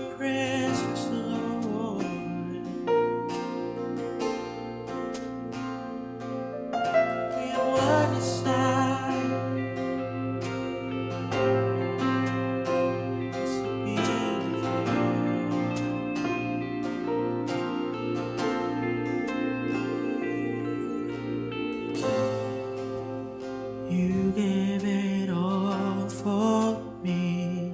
your presence, Lord. We have one desire, is to be with you. You gave it all for me.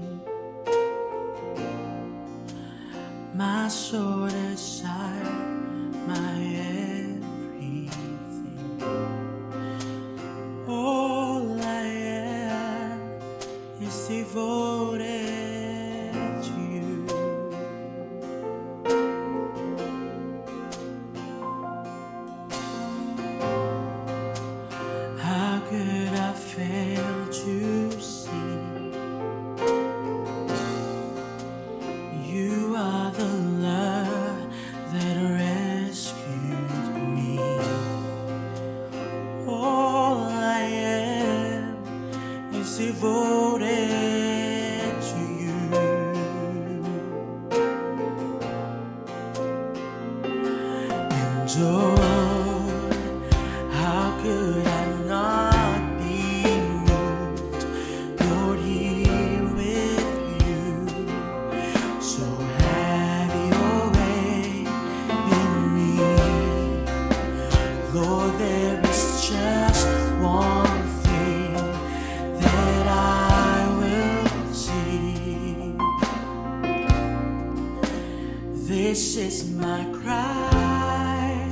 My soul desire, my everything. All I am is devoted to you. How could I fail to see? You are the love that rescued me. All I am is devoted to you. And oh, how could I not be moved, Lord, here with you? So have your way in me. Lord, there is just one thing that I will see. This is my cry,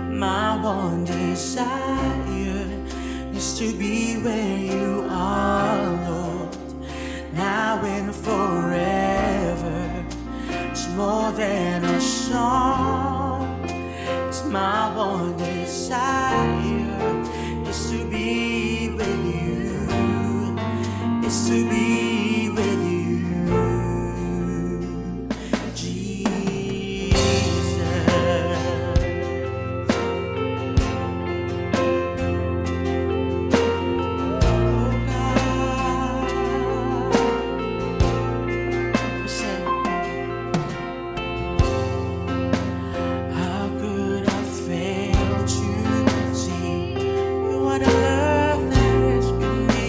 my one desire is to be where you are, Lord, now and forever. It's more than a song, it's my one desire is to be with you, is to be with you, Jesus. Oh God, we say, how could I fail to see you are the love that rescued me?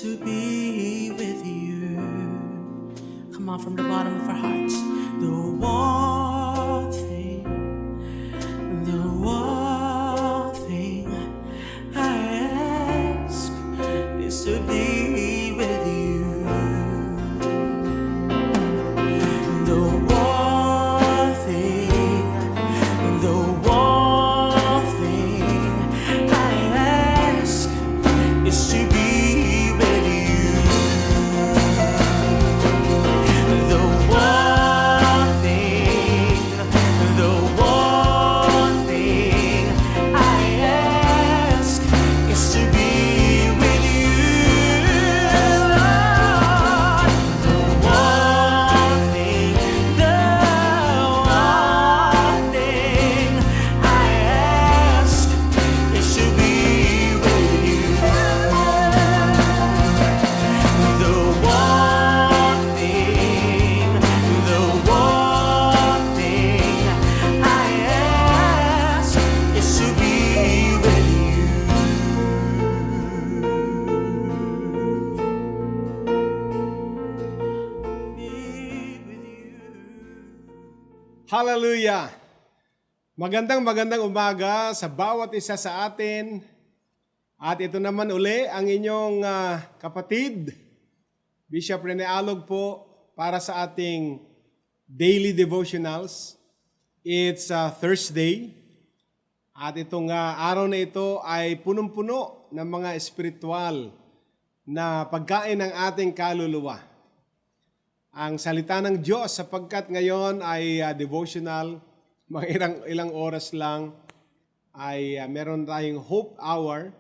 to be with you. Come on, from the bottom of our hearts. The one thing I ask is to be with you. The one thing I ask is to be with you. The one thing I ask is to be with you, Lord. The one thing I ask is to be with you. The one thing I ask is to be with you. Be with you. Hallelujah! Magandang umaga sa bawat isa sa atin. At ito naman uli ang inyong kapatid, Bishop Rene Alog po, para sa ating daily devotionals. It's Thursday. At itong araw na ito ay punong-puno ng mga espiritual na pagkain ng ating kaluluwa. Ang salita ng Diyos, sapagkat ngayon ay devotional, mga ilang oras lang ay meron tayong Hope Hour,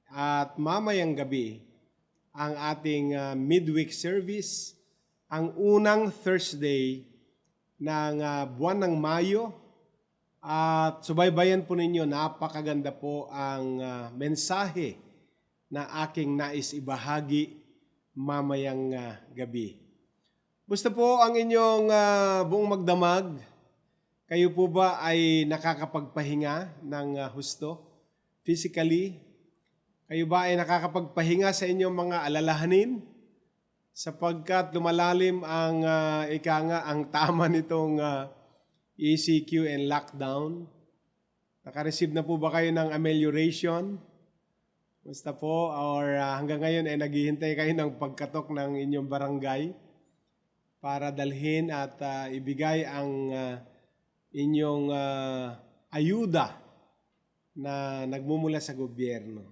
at mamayang gabi ang ating midweek service, ang unang Thursday ng buwan ng Mayo. At subaybayan po ninyo, napakaganda po ang mensahe na aking nais ibahagi mamayang gabi. Basta po ang inyong buong magdamag, kayo po ba ay nakakapagpahinga ng husto, physically? Kayo ba ay nakakapagpahinga sa inyong mga alalahanin? Sapagkat lumalalim ang ang tama nitong ECQ and lockdown. Nakareceive na po ba kayo ng amelioration? Basta po, or hanggang ngayon ay naghihintay kayo ng pagkatok ng inyong barangay para dalhin at ibigay ang inyong ayuda na nagmumula sa gobyerno.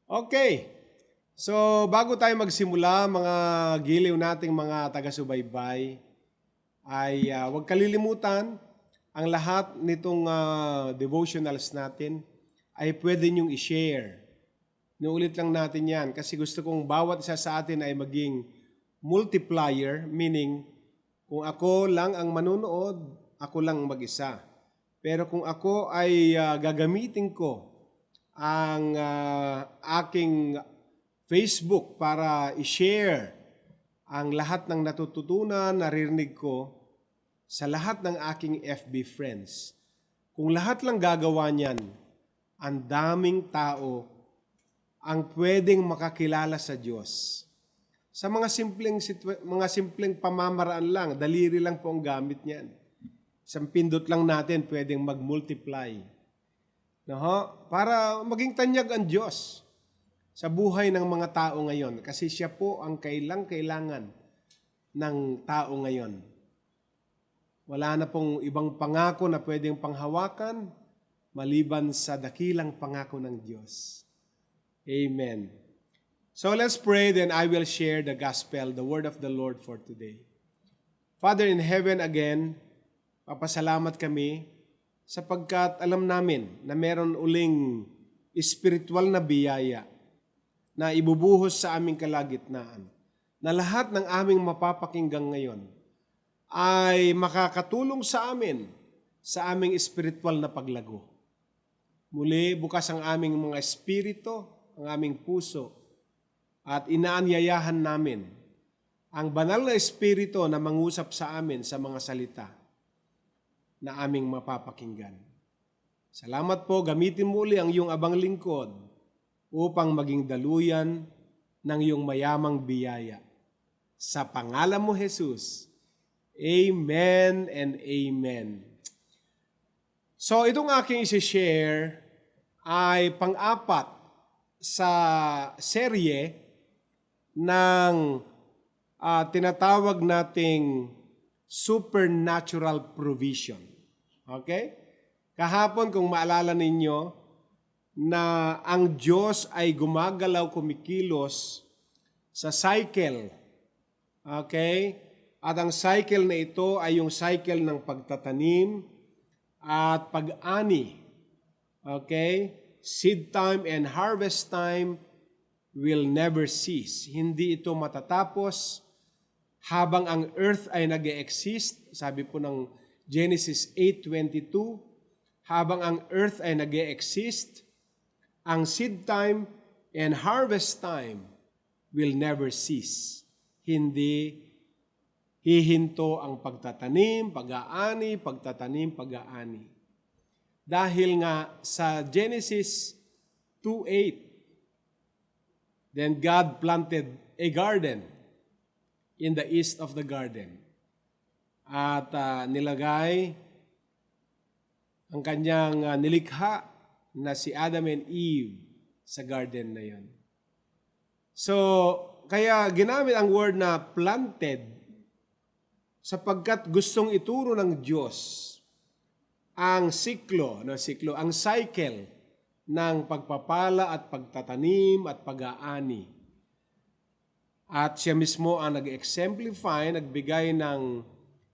Okay, so bago tayo magsimula, mga giliw nating mga taga-subaybay, ay huwag kalilimutan, ang lahat nitong devotionals natin ay pwede niyong i-share. Nuulit lang natin yan kasi gusto kong bawat isa sa atin ay maging multiplier, meaning kung ako lang ang manunood, ako lang mag-isa. Pero kung ako ay gagamitin ko ang aking Facebook para i-share ang lahat ng natututunan, naririnig ko sa lahat ng aking FB friends. Kung lahat lang gagawa niyan, ang daming tao ang pwedeng makakilala sa Diyos. Sa mga simpleng pamamaraan lang, daliri lang po ang gamit niyan. Isang pindot lang natin pwedeng mag-multiply. Para maging tanyag ang Diyos sa buhay ng mga tao ngayon. Kasi siya po ang kailangan ng tao ngayon. Wala na pong ibang pangako na pwedeng panghawakan maliban sa dakilang pangako ng Diyos. Amen. So let's pray, then I will share the gospel, the word of the Lord for today. Father in heaven, again, papasalamat kami sapagkat alam namin na meron uling espiritual na biyaya na ibubuhos sa aming kalagitnaan, na lahat ng aming mapapakinggan ngayon ay makakatulong sa amin sa aming espiritual na paglago. Muli, bukas ang aming mga espiritu, ang aming puso, at inaanyayahan namin ang banal na espiritu na mangusap sa amin sa mga salita na aming mapapakinggan. Salamat po, gamitin mo uli ang iyong abang lingkod upang maging daluyan ng iyong mayamang biyaya. Sa pangalan mo, Jesus. Amen and amen. So, itong aking isi-share ay pang-apat sa serye ng tinatawag nating supernatural provision. Okay? Kahapon, kung maalala ninyo, na ang Diyos ay gumagalaw, kumikilos sa cycle. Okay? At ang cycle na ito ay yung cycle ng pagtatanim at pag-ani. Okay? Seed time and harvest time will never cease. Hindi ito matatapos habang ang earth ay nag-e-exist. Sabi po ng Genesis 8:22, habang ang earth ay nag-e-exist, ang seed time and harvest time will never cease. Hindi hihinto ang pagtatanim, pag-aani, pagtatanim, pag-aani. Dahil nga sa Genesis 2:8, then God planted a garden in the east of the garden. At nilagay ang kanyang nilikha na si Adam and Eve sa garden na yon. So, kaya ginamit ang word na planted sapagkat gustong ituro ng Diyos ang ang cycle ng pagpapala at pagtatanim at pag-aani. At siya mismo ang nag-exemplify, nagbigay ng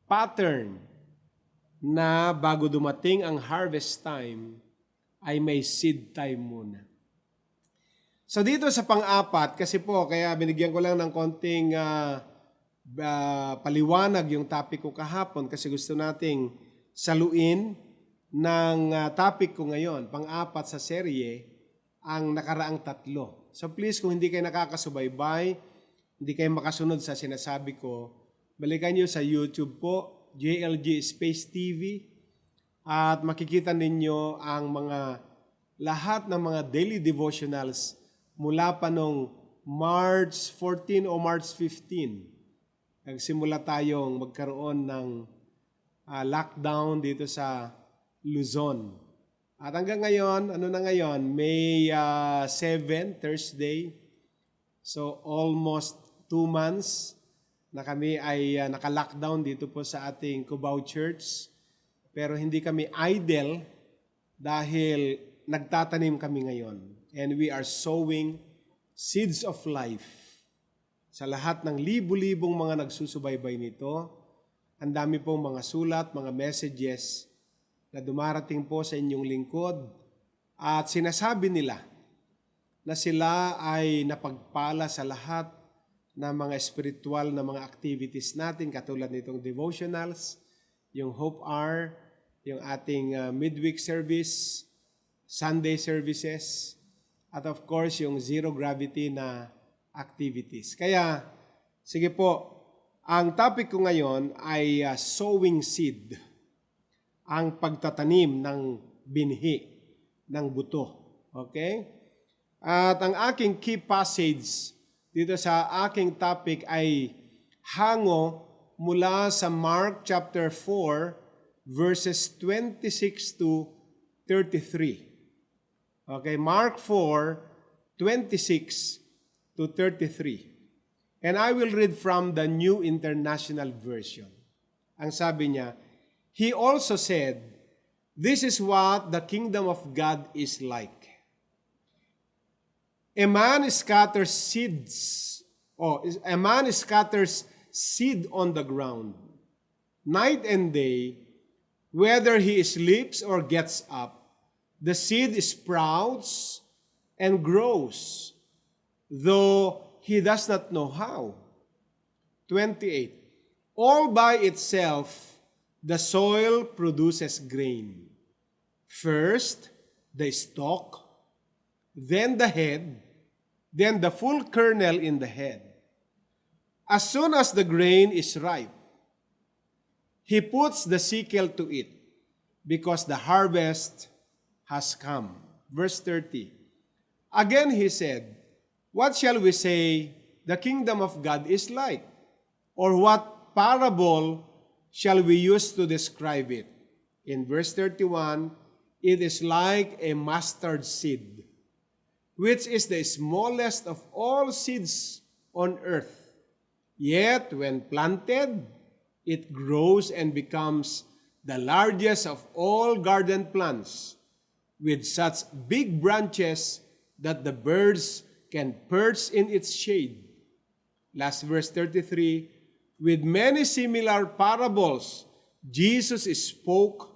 pattern na bago dumating ang harvest time, ay may seed time muna. So dito sa pang-apat, kasi po, kaya binigyan ko lang ng konting paliwanag yung topic ko kahapon kasi gusto nating saluin ng topic ko ngayon, pang-apat sa serye, ang nakaraang tatlo. So please, kung hindi kayo nakakasubaybay, hindi kayo makasunod sa sinasabi ko, balikan nyo sa YouTube po, JLG Space TV, at makikita ninyo ang lahat ng mga daily devotionals mula pa nung March 14 o March 15. Nagsimula tayong magkaroon ng lockdown dito sa Luzon. At hanggang ngayon, May 7, Thursday. So almost 2 months na kami ay naka-lockdown dito po sa ating Cubao Church. Pero hindi kami idle dahil nagtatanim kami ngayon. And we are sowing seeds of life sa lahat ng libu-libong mga nagsusubaybay nito. Ang dami pong mga sulat, mga messages na dumarating po sa inyong lingkod at sinasabi nila na sila ay napagpala sa lahat ng mga spiritual na mga activities natin katulad nitong devotionals, yung Hope Hour, yung ating midweek service, Sunday services, at of course yung zero gravity na activities. Kaya, sige po, ang topic ko ngayon ay sowing seed, ang pagtatanim ng binhi, ng buto. Okay? At ang aking key passage dito sa aking topic ay hango mula sa Mark chapter 4 verses 26 to 33. Okay, Mark 4, 26 to 33. And I will read from the New International Version. Ang sabi niya, he also said, this is what the kingdom of God is like. A man scatters seed on the ground, night and day, whether he sleeps or gets up, the seed sprouts and grows, though he does not know how. 28. All by itself, the soil produces grain. First, the stalk, then the head, then the full kernel in the head. As soon as the grain is ripe, he puts the sickle to it, because the harvest has come. Verse 30. Again he said, what shall we say the kingdom of God is like? Or what parable shall we use to describe it? In verse 31, it is like a mustard seed, which is the smallest of all seeds on earth. Yet when planted, it grows and becomes the largest of all garden plants, with such big branches that the birds can perch in its shade. Last verse 33, with many similar parables, Jesus spoke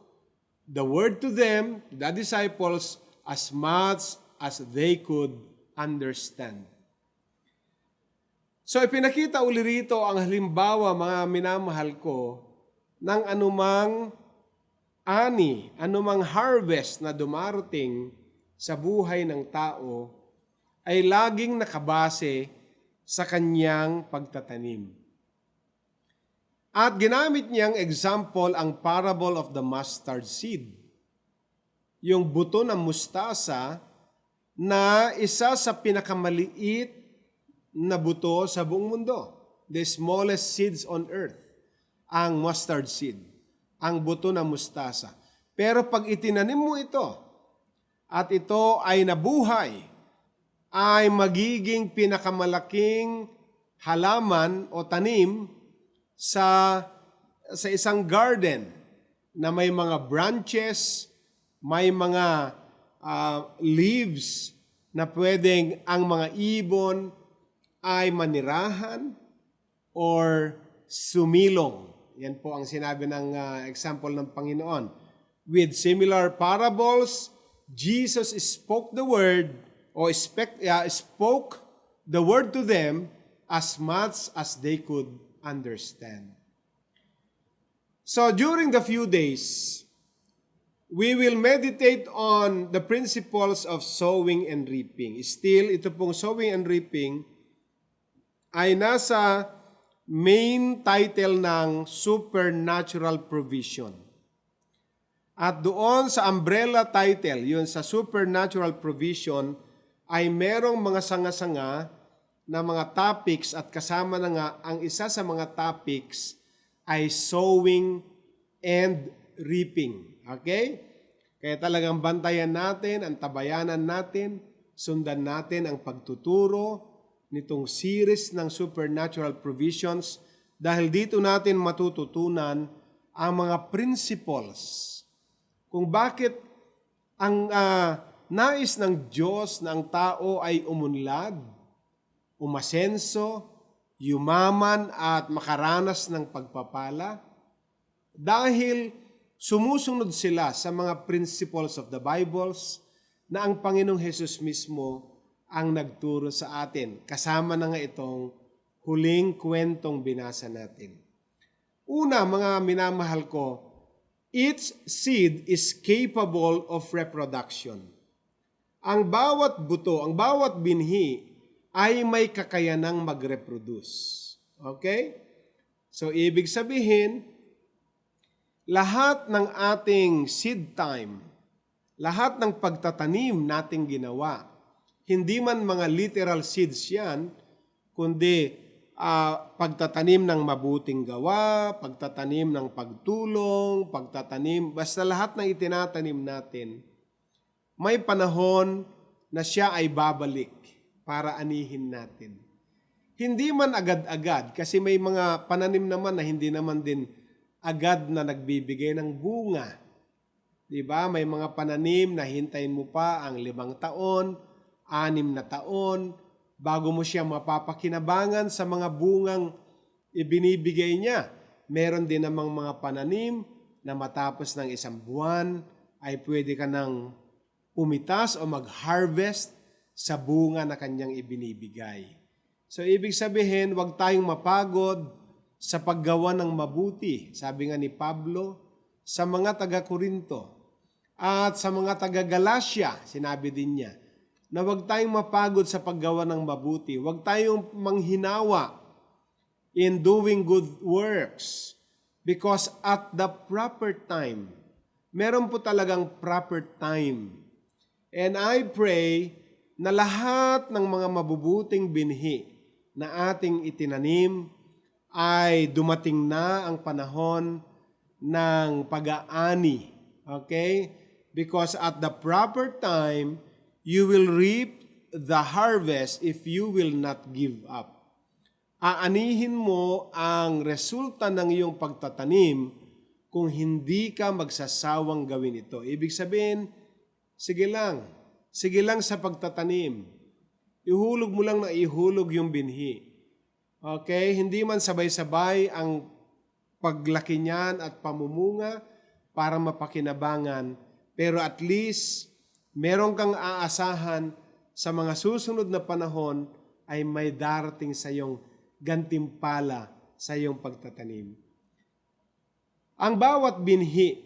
the word to them, the disciples, as much as they could understand. So ipinakita uli rito ang halimbawa, mga minamahal ko, ng anumang ani, anumang harvest na dumarating sa buhay ng tao ay laging nakabase sa kanyang pagtatanim. At ginamit niyang example ang parable of the mustard seed, yung buto ng mustasa na isa sa pinakamaliit na buto sa buong mundo. The smallest seeds on earth, ang mustard seed, ang buto ng mustasa. Pero pag itinanim mo ito, at ito ay nabuhay, ay magiging pinakamalaking halaman o tanim sa isang garden na may mga branches, may mga leaves na pwedeng ang mga ibon ay manirahan or sumilong. Yan po ang sinabi ng example ng Panginoon. With similar parables, Jesus spoke the word spoke the word to them as much as they could understand. So during the few days, we will meditate on the principles of sowing and reaping. Still, ito pong sowing and reaping ay nasa main title ng supernatural provision. At doon sa umbrella title, yun sa supernatural provision, ay merong mga sanga-sanga na mga topics at kasama na nga ang isa sa mga topics ay sowing and reaping. Okay? Kaya talagang bantayan natin, ang tabayanan natin, sundan natin ang pagtuturo nitong series ng supernatural provisions dahil dito natin matututunan ang mga principles kung bakit ang nais ng Diyos na ang tao ay umunlad, umasenso, yumaman at makaranas ng pagpapala dahil sumusunod sila sa mga principles of the Bibles na ang Panginoong Hesus mismo ang nagturo sa atin. Kasama na nga itong huling kwentong binasa natin. Una, mga minamahal ko, each seed is capable of reproduction. Ang bawat buto, ang bawat binhi ay may kakayanang mag-reproduce. Okay? So, ibig sabihin, lahat ng ating seed time, lahat ng pagtatanim nating ginawa, hindi man mga literal seeds yan, kundi pagtatanim ng mabuting gawa, pagtatanim ng pagtulong, pagtatanim, basta lahat ng itinatanim natin, may panahon na siya ay babalik para anihin natin. Hindi man agad-agad, kasi may mga pananim naman na hindi naman din agad na nagbibigay ng bunga. Diba? May mga pananim na hintayin mo pa ang 5 taon, 6 na taon, bago mo siya mapapakinabangan sa mga bungang ibinibigay niya. Meron din namang mga pananim na matapos ng 1 buwan ay pwede ka nang umitas o mag-harvest sa bunga na kanyang ibinibigay. So ibig sabihin, huwag tayong mapagod sa paggawa ng mabuti. Sabi nga ni Pablo, sa mga taga-Korinto at sa mga taga-Galacia, sinabi din niya, na huwag tayong mapagod sa paggawa ng mabuti. Huwag tayong manghinawa in doing good works. Because at the proper time, meron po talagang proper time. And I pray na lahat ng mga mabubuting binhi na ating itinanim ay dumating na ang panahon ng pag-aani. Okay? Because at the proper time, you will reap the harvest if you will not give up. Aanihin mo ang resulta ng iyong pagtatanim kung hindi ka magsasawang gawin ito. Ibig sabihin, sige lang sa pagtatanim. Ihulog mo lang na ihulog yung binhi. Okay? Hindi man sabay-sabay ang paglaki niyan at pamumunga para mapakinabangan, pero at least meron kang aasahan sa mga susunod na panahon ay may darating sa iyong gantimpala sa iyong pagtatanim. Ang bawat binhi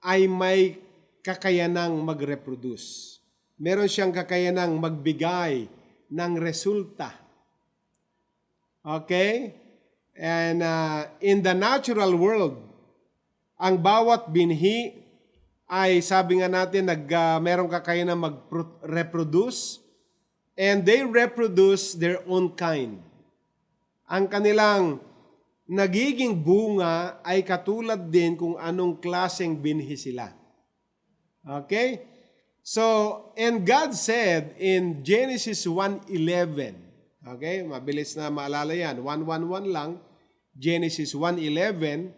ay may kakayanang mag-reproduce. Meron siyang kakayanang magbigay ng resulta. Okay? And in the natural world, ang bawat binhi ay sabi nga natin meron kakayanang mag-reproduce and they reproduce their own kind. Ang kanilang nagiging bunga ay katulad din kung anong klaseng binhi sila. Okay? So, and God said in Genesis 1:11, okay, mabilis na maalala yan, 1:11 lang, Genesis 1:11,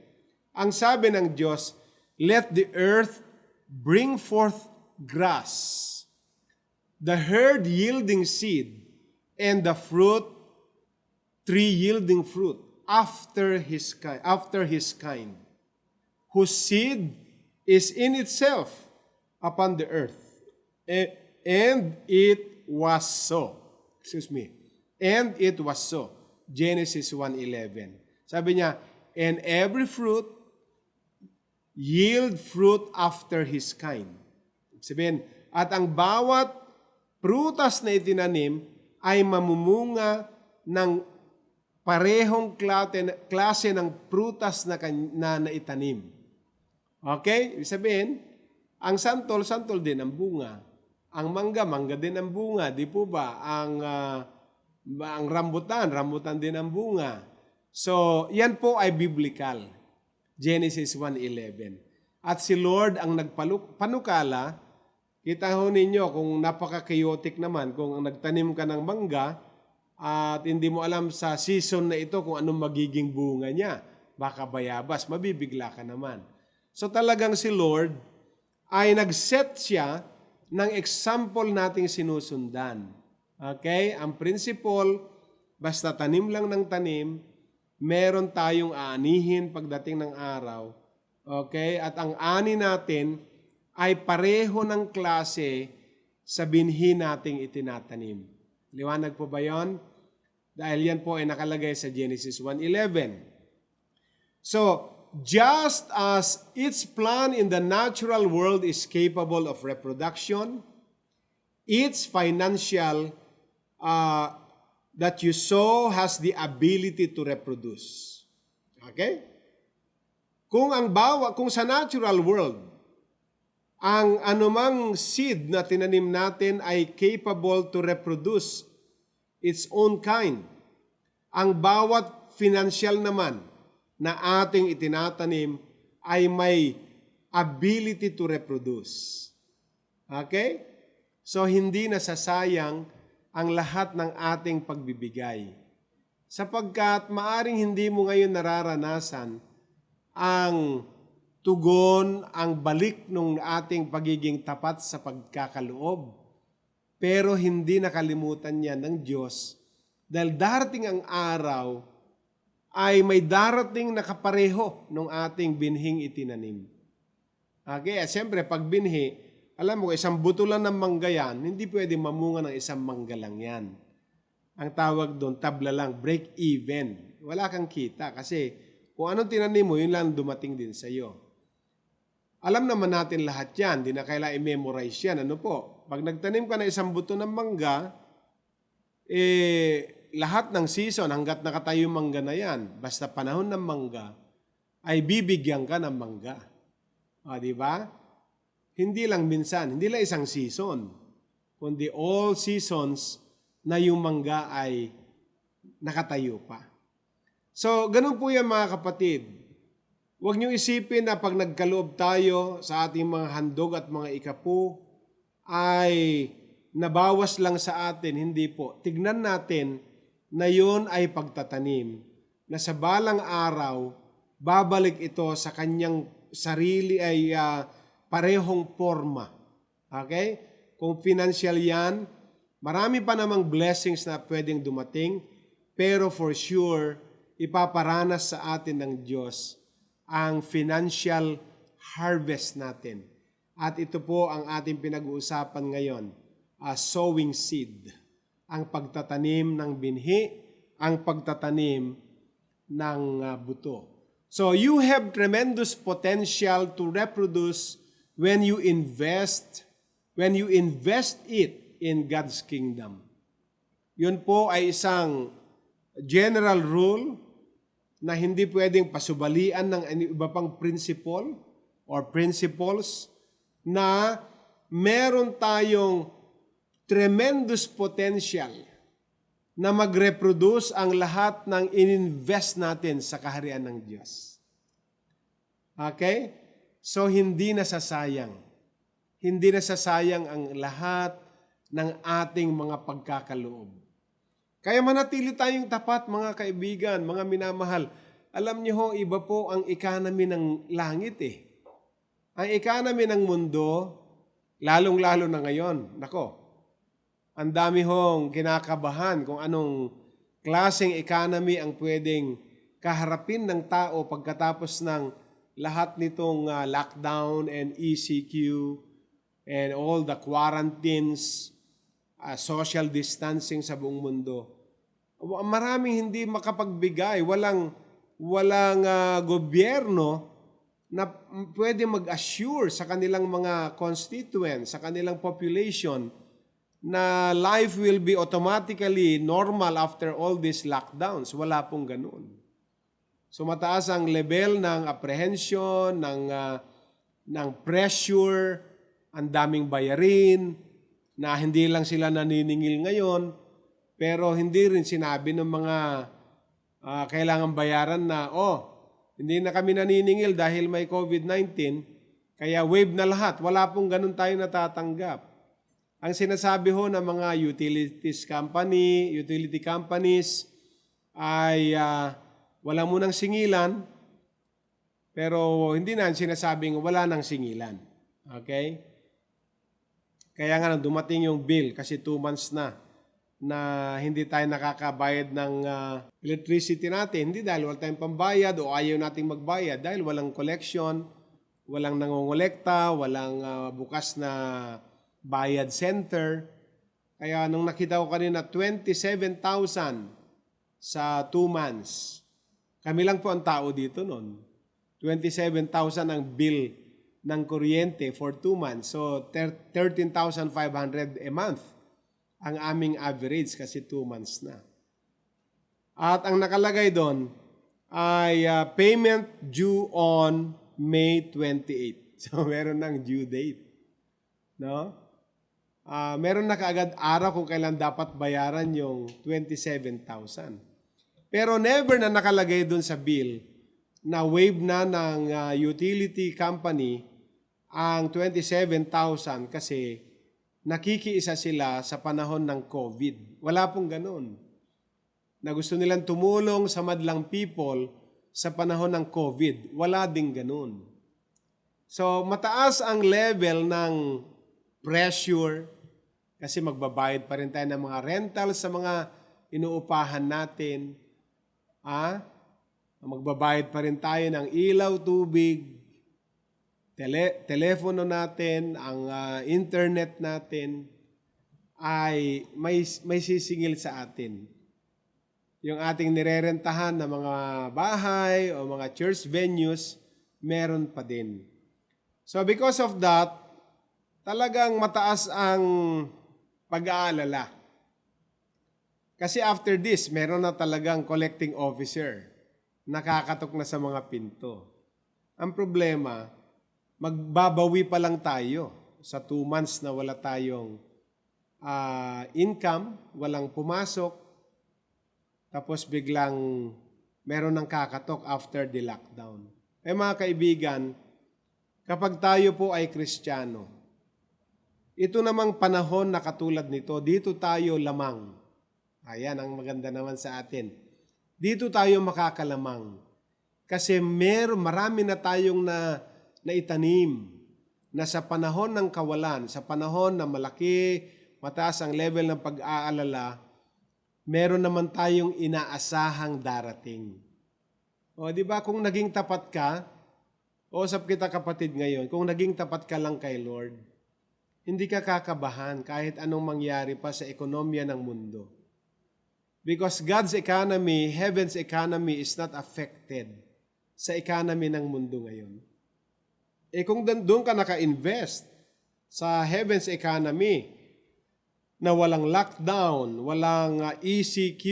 ang sabi ng Diyos, let the earth bring forth grass, the herb yielding seed, and the tree yielding fruit, after his kind, whose seed is in itself upon the earth. And it was so. And it was so. Genesis 1:11. Sabi niya, and every fruit yield fruit after his kind. Sabihin, at ang bawat prutas na itinanim ay mamumunga ng parehong klase ng prutas na itanim. Okay? Ibig sabihin, ang santol din ang bunga. Ang mangga din ang bunga. Di po ba? Ang rambutan din ang bunga. So, yan po ay biblical. Genesis 1:11. At si Lord ang nagpanukala, kita ho ninyo kung napaka-chaotic naman, kung nagtanim ka ng mangga, at hindi mo alam sa season na ito kung anong magiging bunga niya. Baka bayabas, mabibigla ka naman. So talagang si Lord ay nag-set siya ng example nating sinusundan. Okay? Ang principle, basta tanim lang ng tanim, meron tayong aanihin pagdating ng araw. Okay? At ang ani natin ay pareho ng klase sa binhi nating itinatanim. Liwanag po ba yon? Dahil yan po ay nakalagay sa Genesis 1:11. So, just as its plant in the natural world is capable of reproduction, its financial that you sow has the ability to reproduce. Okay? Kung sa natural world, ang anumang seed na tinanim natin ay capable to reproduce its own kind. Ang bawat financial naman na ating itinatanim ay may ability to reproduce. Okay? So, hindi nasasayang ang lahat ng ating pagbibigay. Sapagkat maaring hindi mo ngayon nararanasan ang tugon, ang balik ng ating pagiging tapat sa pagkakaloob. Pero hindi nakalimutan yan ng Diyos dahil darating ang araw ay may darating na kapareho ng ating binhing itinanim. Okay, at siyempre pag binhi, alam mo, isang buto lang ng mangga yan, hindi pwede mamunga ng isang mangga lang yan. Ang tawag doon, tabla lang, break even. Wala kang kita kasi kung anong tinanim mo, yun lang dumating din sa iyo. Alam naman natin lahat yan, di na kailangan i-memorize yan. Ano po? Pag nagtanim ka na isang buto ng mangga, lahat ng season, hanggat nakatayo yung mangga na yan, basta panahon ng mangga, ay bibigyan ka ng mangga. O, di ba? Hindi lang minsan, hindi lang isang season. kundi all seasons na yung mangga ay nakatayo pa. So, ganun po yan mga kapatid. Huwag niyo isipin na pag nagkaloob tayo sa ating mga handog at mga ikapu, ay nabawas lang sa atin. Hindi po. Tignan natin na yun ay pagtatanim. Na sa balang araw, babalik ito sa kanyang sarili ay parehong forma. Okay? Kung financial yan, marami pa namang blessings na pwedeng dumating, pero for sure, ipaparanas sa atin ng Diyos ang financial harvest natin. At ito po ang ating pinag-uusapan ngayon, sowing seed. Ang pagtatanim ng binhi, ang pagtatanim ng buto. So you have tremendous potential to reproduce when you invest it in God's kingdom. Yun po ay isang general rule na hindi pwedeng pasubalian ng iba pang principle or principles na meron tayong tremendous potential na mag-reproduce ang lahat ng ininvest natin sa kaharian ng Diyos. Okay? So, hindi nasasayang. Hindi nasasayang ang lahat ng ating mga pagkakaloob. Kaya manatili tayong tapat, mga kaibigan, mga minamahal. Alam niyo ho, iba po ang economy ng langit eh. Ang economy ng mundo, lalong-lalo na ngayon, nako, ang dami hong kinakabahan kung anong klaseng economy ang pwedeng kaharapin ng tao pagkatapos ng lahat nitong lockdown and ECQ and all the quarantines, social distancing sa buong mundo. Maraming hindi makapagbigay, walang gobyerno na pwede mag-assure sa kanilang mga constituents, sa kanilang population na life will be automatically normal after all these lockdowns. Wala pong ganun. So mataas ang level ng apprehension, ng pressure, ang daming bayarin, na hindi lang sila naniningil ngayon, pero hindi rin sinabi ng mga kailangan bayaran na, hindi na kami naniningil dahil may COVID-19, kaya waive na lahat. Wala pong ganun tayo natatanggap. Ang sinasabi ho ng mga utility companies ay wala munang singilan, pero hindi na sinasabing wala nang singilan. Okay? Kaya nga dumating yung bill kasi 2 months na hindi tayo nakakabayad ng electricity natin. Hindi dahil wala tayong pambayad o ayaw nating magbayad, dahil walang collection, walang nangongolekta, walang bukas na bayad center. Kaya nung nakita ko kanina, 27,000 sa 2 months. Kami lang po ang tao dito noon. 27,000 ang bill ng kuryente for 2 months. So, 13,500 a month ang aming average kasi 2 months na. At ang nakalagay doon ay payment due on May 28. So, meron ng due date. No? Meron na kaagad araw kung kailan dapat bayaran yung 27,000. Pero never na nakalagay doon sa bill na waive na ng utility company ang 27,000 kasi nakikiisa sila sa panahon ng COVID. Wala pong ganun. Na gusto nilang tumulong sa madlang people sa panahon ng COVID. Wala ding ganun. So, mataas ang level ng pressure kasi magbabayad pa rin tayo ng mga rentals sa mga inuupahan natin. Magbabayad pa rin tayo ng ilaw, tubig, telepono natin, ang internet natin ay may sisingil sa atin. Yung ating nirerentahan na mga bahay o mga church venues, meron pa din. So because of that, talagang mataas ang pag-aalala. Kasi after this, meron na talagang collecting officer. Nakakatok na sa mga pinto. Ang problema, magbabawi pa lang tayo sa 2 months na wala tayong income, walang pumasok, tapos biglang meron ng kakatok after the lockdown. Mga kaibigan, kapag tayo po ay Kristiyano, ito namang panahon na katulad nito, dito tayo lamang. Ayan, ang maganda naman sa atin. Dito tayo makakalamang. Kasi marami na tayong naitanim na sa panahon ng kawalan, sa panahon na mataas ang level ng pag-aalala, meron naman tayong inaasahang darating. O, di ba, kung naging tapat ka, usap kita kapatid ngayon, kung naging tapat ka lang kay Lord, hindi ka kakabahan kahit anong mangyari pa sa ekonomiya ng mundo. Because God's economy, heaven's economy is not affected sa economy ng mundo ngayon. Kung doon ka naka-invest sa heaven's economy, na walang lockdown, walang ECQ,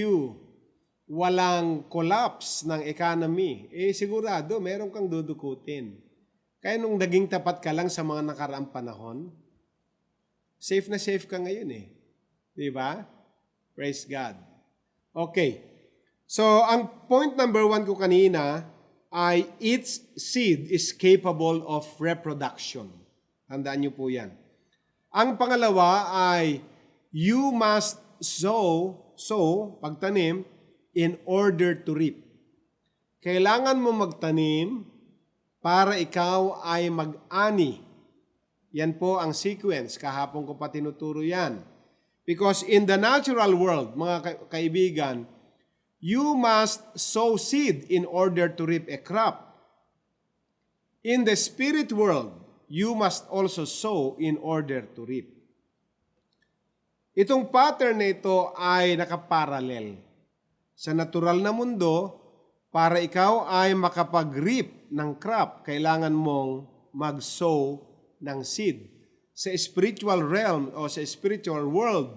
walang collapse ng economy, sigurado meron kang dudukutin. Kaya nung naging tapat ka lang sa mga nakaraang panahon, safe na safe ka ngayon Di ba? Praise God. Okay. So, ang point number 1 ko kanina ay its seed is capable of reproduction. Tandaan niyo po yan. Ang pangalawa ay you must sow, pagtanim, in order to reap. Kailangan mo magtanim para ikaw ay mag-ani. Yan po ang sequence. Kahapon ko pa tinuturo yan. Because in the natural world, mga kaibigan, you must sow seed in order to reap a crop. In the spirit world, you must also sow in order to reap. Itong pattern na ito ay nakaparallel. Sa natural na mundo, para ikaw ay makapag-reap ng crop, kailangan mong mag-sow ng seed. Sa spiritual realm o sa spiritual world,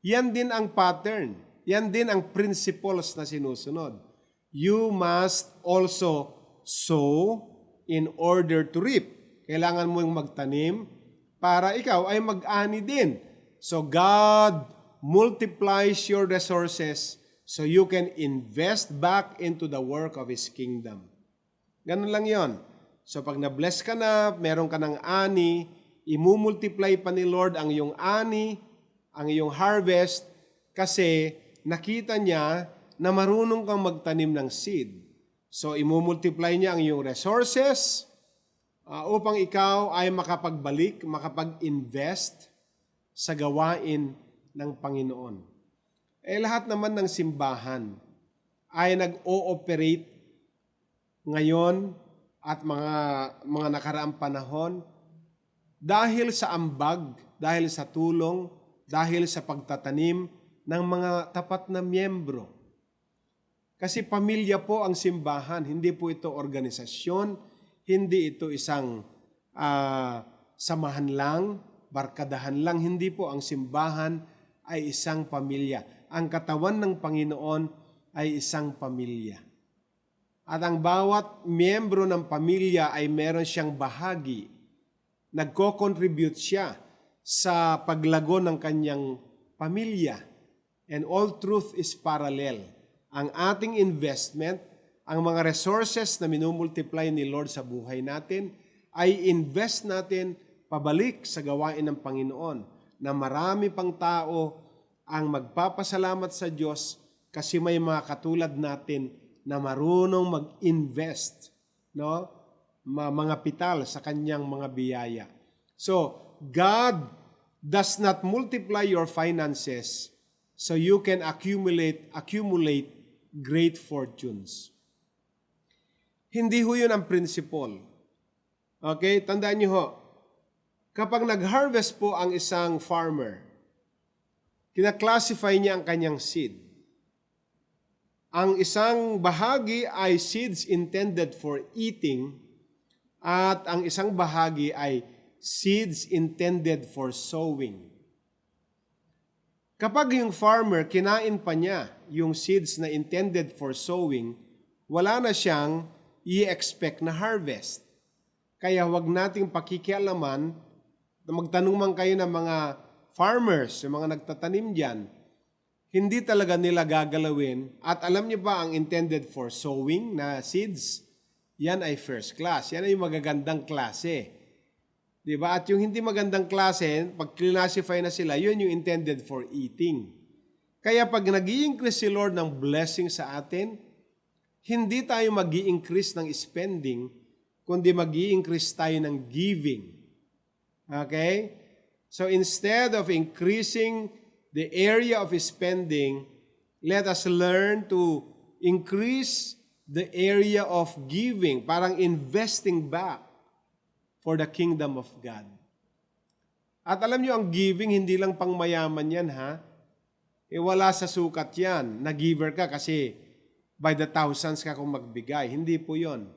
yan din ang pattern. Yan din ang principles na sinusunod. You must also sow in order to reap. Kailangan mo yung magtanim para ikaw ay mag-ani din. So God multiplies your resources so you can invest back into the work of His kingdom. Ganun lang yon. So pag na-bless ka na, meron ka ng ani, imumultiply pa ni Lord ang iyong ani, ang iyong harvest, kasi nakita niya na marunong kang magtanim ng seed. So imumultiply niya ang iyong resources upang ikaw ay makapagbalik, makapag-invest sa gawain ng Panginoon. Lahat naman ng simbahan ay nag-ooperate ngayon at mga nakaraang panahon dahil sa ambag, dahil sa tulong, dahil sa pagtatanim ng mga tapat na miyembro. Kasi pamilya po ang simbahan, hindi po ito organisasyon, hindi ito isang samahan lang, barkadahan lang, hindi po. Ang simbahan ay isang pamilya. Ang katawan ng Panginoon ay isang pamilya. At ang bawat miyembro ng pamilya ay meron siyang bahagi. Nagko-contribute siya sa paglago ng kanyang pamilya. And all truth is parallel. Ang ating investment, ang mga resources na minumultiply ni Lord sa buhay natin, ay invest natin pabalik sa gawain ng Panginoon na marami pang tao ang magpapasalamat sa Diyos kasi may mga katulad natin na marunong mag-invest, mga pital sa kanyang mga biyaya. So, God does not multiply your finances so you can accumulate great fortunes. Hindi ho yun ang principle. Okay? Tandaan niyo ho, kapag nag-harvest po ang isang farmer, kina-classify niya ang kanyang seed. Ang isang bahagi ay seeds intended for eating at ang isang bahagi ay seeds intended for sowing. Kapag yung farmer, kinain pa niya yung seeds na intended for sowing, wala na siyang i-expect na harvest. Kaya huwag nating pakikialaman na magtanong man kayo ng mga farmers, yung mga nagtatanim dyan, hindi talaga nila gagalawin. At alam niyo ba ang intended for sowing na seeds? Yan ay first class. Yan ay magagandang klase. Diba? At yung hindi magandang klase, pag classify na sila, yun yung intended for eating. Kaya pag nag-i-increase si Lord ng blessing sa atin, hindi tayo mag-i-increase ng spending, kundi mag-i-increase tayo ng giving. Okay? So instead of increasing the area of spending, let us learn to increase the area of giving, parang investing back for the kingdom of God. At alam niyo, ang giving hindi lang pang mayaman yan, ha? Wala sa sukat yan. Nag-giver ka kasi by the thousands ka kung magbigay. Hindi po yon.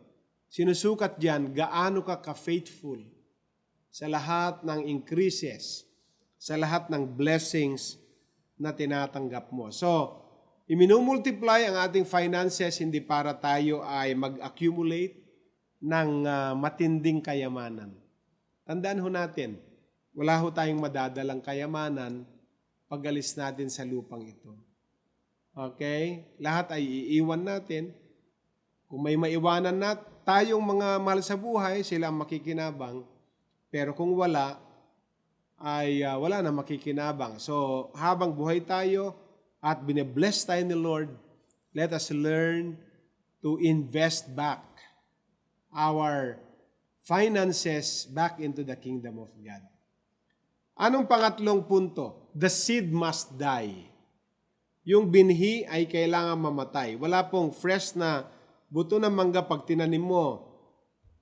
Sinusukat dyan, gaano ka ka-faithful sa lahat ng increases, sa lahat ng blessings na tinatanggap mo. So, iminumultiply ang ating finances hindi para tayo ay mag-accumulate ng matinding kayamanan. Tandaan ho natin, wala ho tayong madadalang kayamanan pag alis natin sa lupang ito. Okay? Lahat ay iiwan natin. Kung may maiwanan na tayong mga mahal sa buhay, sila ang makikinabang. Pero kung wala, ay wala na makikinabang. So, habang buhay tayo at bine-bless tayo ni Lord, let us learn to invest back our finances back into the kingdom of God. Anong pangatlong punto? The seed must die. Yung binhi ay kailangan mamatay. Wala pong fresh na buto ng mangga pag tinanim mo,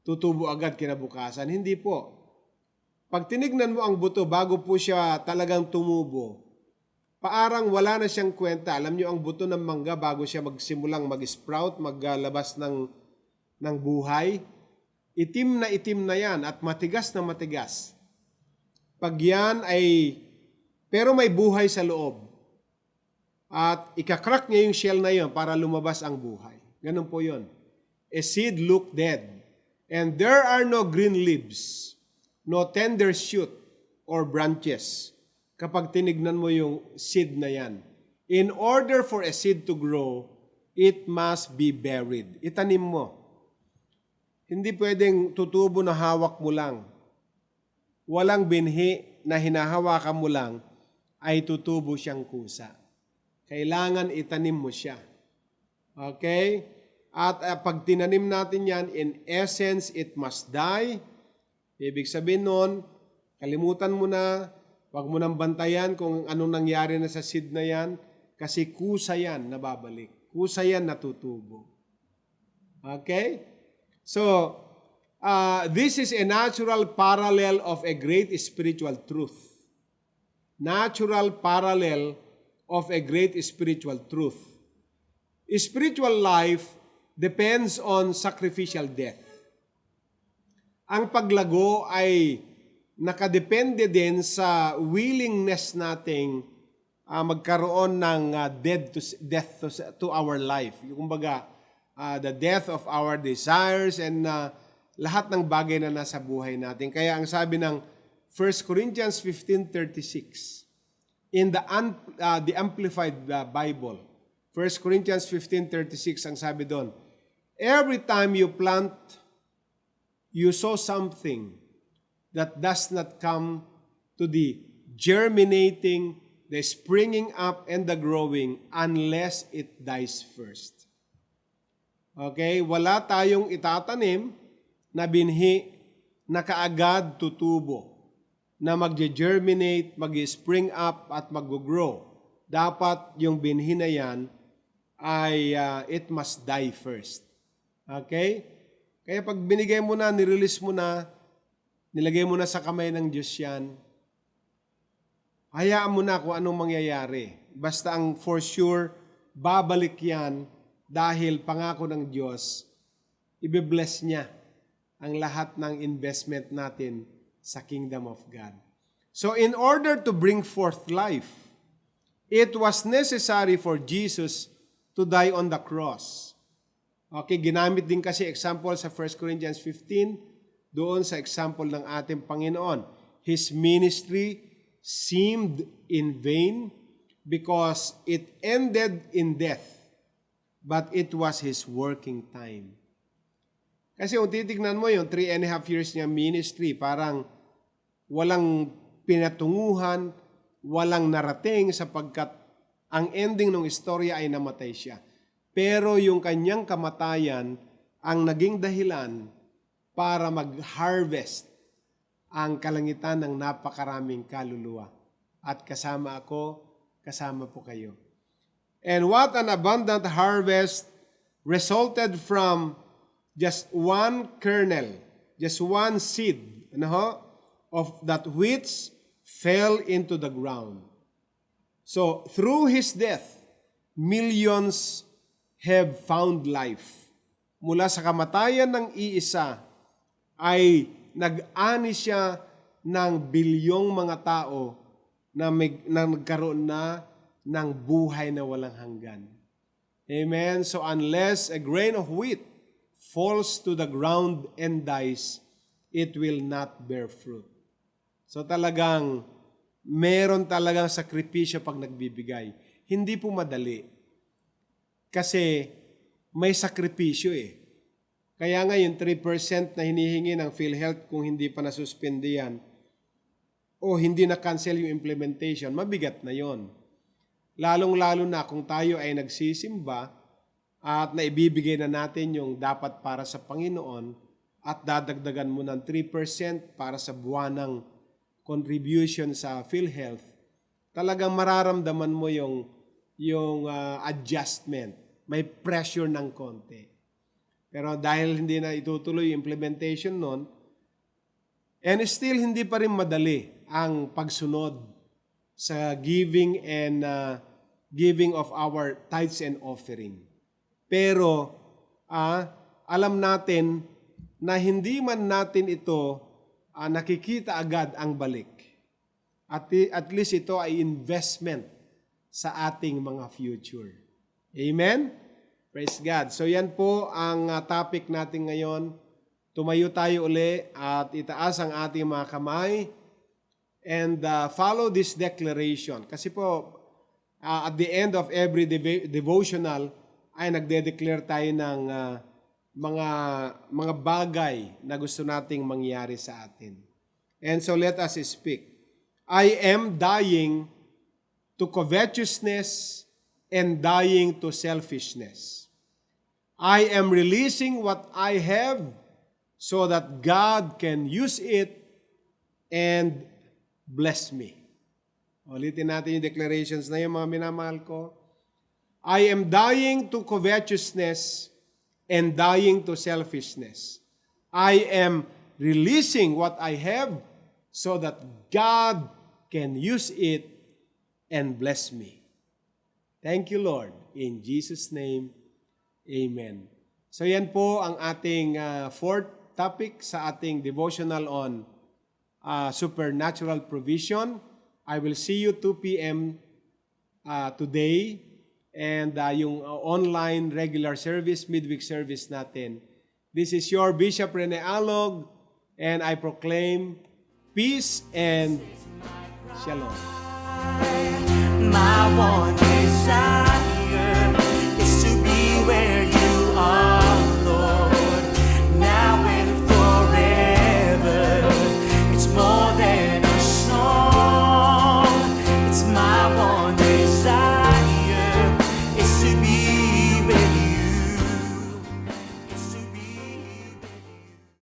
tutubo agad kinabukasan. Hindi po. Pag tinignan mo ang buto bago po siya talagang tumubo, paarang wala na siyang kwenta. Alam niyo ang buto ng mangga bago siya magsimulang mag-sprout, maglabas ng buhay, itim na yan at matigas na matigas. Pag yan ay, pero may buhay sa loob. At ikakrak niya yung shell na yon para lumabas ang buhay. Ganun po yon. A seed look dead, and there are no green leaves, no tender shoot or branches kapag tinignan mo yung seed na yan. In order for a seed to grow, it must be buried. Itanim mo. Hindi pwedeng tutubo na hawak mo lang. Walang binhi na hinahawakan mo lang ay tutubo siyang kusa. Kailangan itanim mo siya. Okay? At pag tinanim natin yan, in essence, it must die. Ibig sabihin nun, kalimutan mo na, wag mo nang bantayan kung anong nangyari na sa seed na yan, kasi kusa yan na babalik. Kusa yan natutubo. Okay? So, this is a natural parallel of a great spiritual truth. Natural parallel of a great spiritual truth. Spiritual life depends on sacrificial death. Ang paglago ay nakadepende din sa willingness nating magkaroon ng death to our life. Kumbaga, the death of our desires and lahat ng bagay na nasa buhay natin. Kaya ang sabi ng 1 Corinthians 15:36 in the Amplified Bible, 1 Corinthians 15:36 ang sabi doon, every time you plant, you sow something that does not come to the germinating, the springing up, and the growing unless it dies first. Okay? Wala tayong itatanim na binhi na kaagad tutubo, na mag-germinate, mag-spring up, at mag-grow. Dapat yung binhi na yan ay it must die first. Okay? Kaya pag binigay mo na, nirelease mo na, nilagay mo na sa kamay ng Diyos yan, hayaan mo na kung anong mangyayari. Basta ang for sure, babalik yan dahil pangako ng Diyos, ibe-bless niya ang lahat ng investment natin sa kingdom of God. So in order to bring forth life, it was necessary for Jesus to die on the cross. Okay, ginamit din kasi example sa 1 Corinthians 15, doon sa example ng ating Panginoon. His ministry seemed in vain because it ended in death, but it was His working time. Kasi kung titignan mo yung 3.5 years niya ministry, parang walang pinatunguhan, walang narating sapagkat ang ending ng istorya ay namatay siya. Pero yung kanyang kamatayan ang naging dahilan para mag-harvest ang kalangitan ng napakaraming kaluluwa. At kasama ako, kasama po kayo. And what an abundant harvest resulted from just one kernel, just one seed, of that which fell into the ground. So, through His death, millions have found life. Mula sa kamatayan ng iisa, ay nag-ani siya ng bilyong mga tao na nagkaroon na ng buhay na walang hanggan. Amen? So unless a grain of wheat falls to the ground and dies, it will not bear fruit. So talagang, meron talagang sakripisyo pag nagbibigay. Hindi po madali. Kasi may sakripisyo Kaya nga yung 3% na hinihingi ng PhilHealth kung hindi pa nasuspende yan o hindi na-cancel yung implementation, mabigat na yon. Lalong-lalo na kung tayo ay nagsisimba at naibibigay na natin yung dapat para sa Panginoon at dadagdagan mo ng 3% para sa buwanang contribution sa PhilHealth, talagang mararamdaman mo yung adjustment. May pressure ng konti. Pero dahil hindi na itutuloy yung implementation nun, and still hindi pa rin madali ang pagsunod sa giving and giving of our tithes and offering. Pero alam natin na hindi man natin ito nakikita agad ang balik. At least ito ay investment sa ating mga future. Amen? Praise God. So yan po ang topic natin ngayon. Tumayo tayo uli at itaas ang ating mga kamay and follow this declaration. Kasi po, at the end of every devotional, ay nagde-declare tayo ng mga bagay na gusto nating mangyari sa atin. And so let us speak. I am dying to covetousness and dying to selfishness. I am releasing what I have so that God can use it and bless me. Ulitin natin yung declarations na yung mga minamahal ko. I am dying to covetousness and dying to selfishness. I am releasing what I have so that God can use it and bless me. Thank you, Lord. In Jesus' name, Amen. So yan po ang ating fourth topic sa ating devotional on supernatural provision. I will see you 2 p.m. Today and yung online regular service, midweek service natin. This is your Bishop Rene Alog and I proclaim peace and shalom. My one desire.